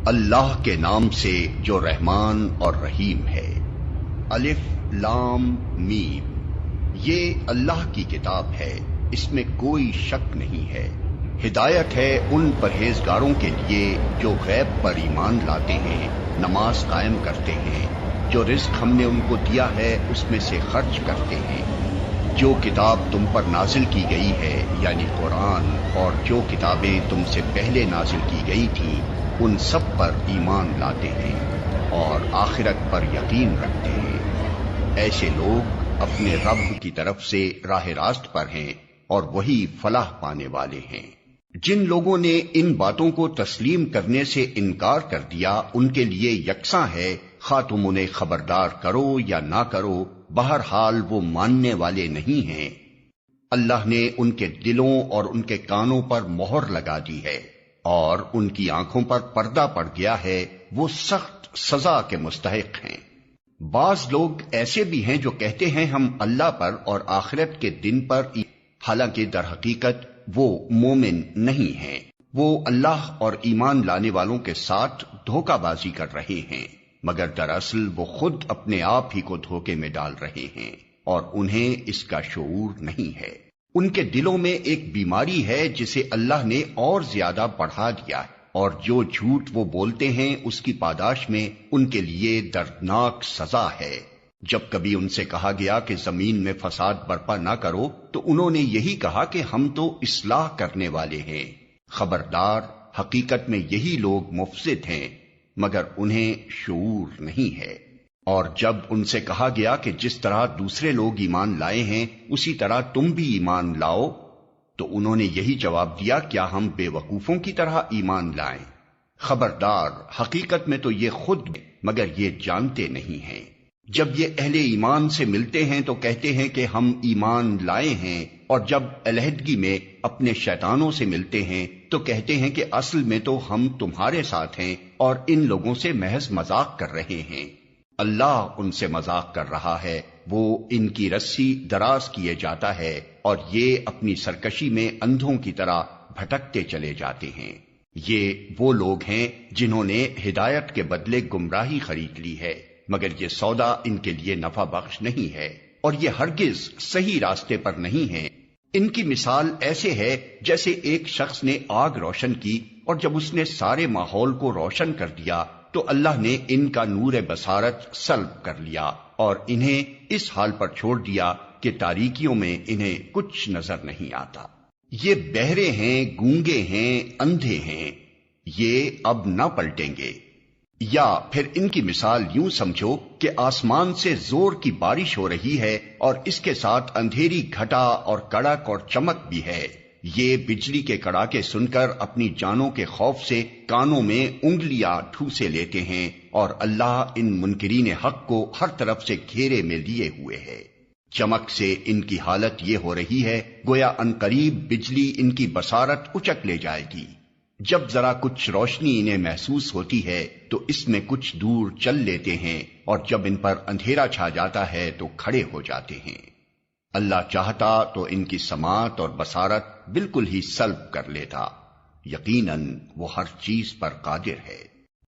اللہ کے نام سے جو رحمان اور رحیم ہے۔ الف لام میم، یہ اللہ کی کتاب ہے، اس میں کوئی شک نہیں ہے۔ ہدایت ہے ان پرہیزگاروں کے لیے جو غیب پر ایمان لاتے ہیں، نماز قائم کرتے ہیں، جو رزق ہم نے ان کو دیا ہے اس میں سے خرچ کرتے ہیں، جو کتاب تم پر نازل کی گئی ہے یعنی قرآن، اور جو کتابیں تم سے پہلے نازل کی گئی تھیں ان سب پر ایمان لاتے ہیں اور آخرت پر یقین رکھتے ہیں۔ ایسے لوگ اپنے رب کی طرف سے راہ راست پر ہیں اور وہی فلاح پانے والے ہیں۔ جن لوگوں نے ان باتوں کو تسلیم کرنے سے انکار کر دیا ان کے لیے یکساں ہے، خواہ تم انہیں خبردار کرو یا نہ کرو، بہرحال وہ ماننے والے نہیں ہیں۔ اللہ نے ان کے دلوں اور ان کے کانوں پر مہر لگا دی ہے اور ان کی آنکھوں پر پردہ پڑ گیا ہے، وہ سخت سزا کے مستحق ہیں۔ بعض لوگ ایسے بھی ہیں جو کہتے ہیں ہم اللہ پر اور آخرت کے دن پر، حالانکہ در حقیقت وہ مومن نہیں ہیں۔ وہ اللہ اور ایمان لانے والوں کے ساتھ دھوکہ بازی کر رہے ہیں، مگر دراصل وہ خود اپنے آپ ہی کو دھوکے میں ڈال رہے ہیں اور انہیں اس کا شعور نہیں ہے۔ ان کے دلوں میں ایک بیماری ہے جسے اللہ نے اور زیادہ بڑھا دیا ہے، اور جو جھوٹ وہ بولتے ہیں اس کی پاداش میں ان کے لیے دردناک سزا ہے۔ جب کبھی ان سے کہا گیا کہ زمین میں فساد برپا نہ کرو تو انہوں نے یہی کہا کہ ہم تو اصلاح کرنے والے ہیں۔ خبردار، حقیقت میں یہی لوگ مفسد ہیں مگر انہیں شعور نہیں ہے۔ اور جب ان سے کہا گیا کہ جس طرح دوسرے لوگ ایمان لائے ہیں اسی طرح تم بھی ایمان لاؤ تو انہوں نے یہی جواب دیا، کیا ہم بے وقوفوں کی طرح ایمان لائیں؟ خبردار، حقیقت میں تو یہ خود مگر یہ جانتے نہیں ہیں۔ جب یہ اہل ایمان سے ملتے ہیں تو کہتے ہیں کہ ہم ایمان لائے ہیں، اور جب علیحدگی میں اپنے شیطانوں سے ملتے ہیں تو کہتے ہیں کہ اصل میں تو ہم تمہارے ساتھ ہیں اور ان لوگوں سے محض مذاق کر رہے ہیں۔ اللہ ان سے مذاق کر رہا ہے، وہ ان کی رسی دراز کیے جاتا ہے اور یہ اپنی سرکشی میں اندھوں کی طرح بھٹکتے چلے جاتے ہیں۔ یہ وہ لوگ ہیں جنہوں نے ہدایت کے بدلے گمراہی خرید لی ہے، مگر یہ سودا ان کے لیے نفع بخش نہیں ہے اور یہ ہرگز صحیح راستے پر نہیں ہیں۔ ان کی مثال ایسے ہے جیسے ایک شخص نے آگ روشن کی اور جب اس نے سارے ماحول کو روشن کر دیا تو اللہ نے ان کا نور بصارت سلب کر لیا اور انہیں اس حال پر چھوڑ دیا کہ تاریکیوں میں انہیں کچھ نظر نہیں آتا۔ یہ بہرے ہیں، گونگے ہیں، اندھے ہیں، یہ اب نہ پلٹیں گے۔ یا پھر ان کی مثال یوں سمجھو کہ آسمان سے زور کی بارش ہو رہی ہے اور اس کے ساتھ اندھیری گھٹا اور کڑک اور چمک بھی ہے۔ یہ بجلی کے کڑاکے سن کر اپنی جانوں کے خوف سے کانوں میں انگلیاں ٹھوسے لیتے ہیں، اور اللہ ان منکرین حق کو ہر طرف سے گھیرے میں لیے ہوئے ہے۔ چمک سے ان کی حالت یہ ہو رہی ہے گویا عنقریب بجلی ان کی بصارت اچک لے جائے گی۔ جب ذرا کچھ روشنی انہیں محسوس ہوتی ہے تو اس میں کچھ دور چل لیتے ہیں، اور جب ان پر اندھیرا چھا جاتا ہے تو کھڑے ہو جاتے ہیں۔ اللہ چاہتا تو ان کی سماعت اور بصارت بالکل ہی سلب کر لیتا، یقیناً وہ ہر چیز پر قادر ہے۔